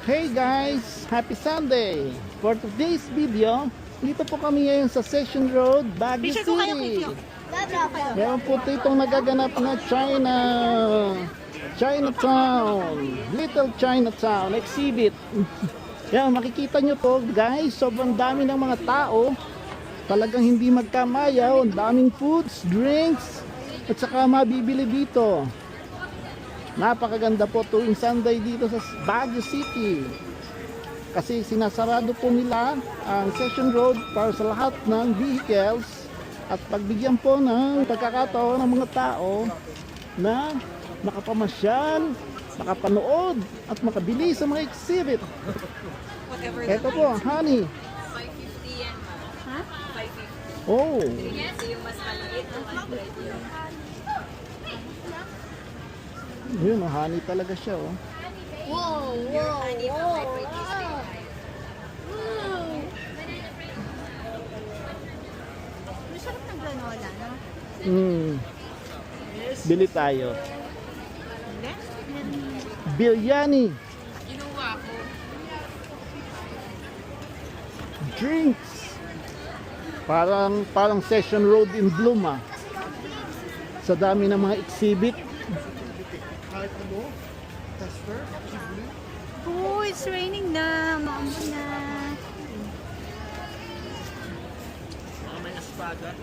Hey guys! Happy Sunday! For today's video, dito po kami ngayon sa Session Road, Baguio Picture ko kayo, City. Kikyo. Meron po ditong nagaganap na Chinatown, Little Chinatown exhibit. Yan, makikita nyo po guys, sobrang dami ng mga tao. Talagang hindi magkamayaw, ang daming foods, drinks, at saka mabibili dito. Napakaganda po tuwing Sunday dito sa Baguio City. Kasi sinasarado po nila ang Session Road para sa lahat ng vehicles at pagbigyan po ng pagkakataon ng mga tao na makapamasyal, makapanood at makabili sa mga exhibit. Ito po, honey. 550 yan, ma. Ha? 550. Oh, Yes, yung mas maliit na 100 yun. yun, honey talaga siya. Oh. Wow, Your wow, honey na wow, may pretty wow. Masarap ng granola, no? Bili tayo. Hindi? Biryani, Kinuha ko. drinks. Parang Session Road in bloom ah. Sa dami ng mga exhibit. Oh, it's raining na. Maambon na. May aspada.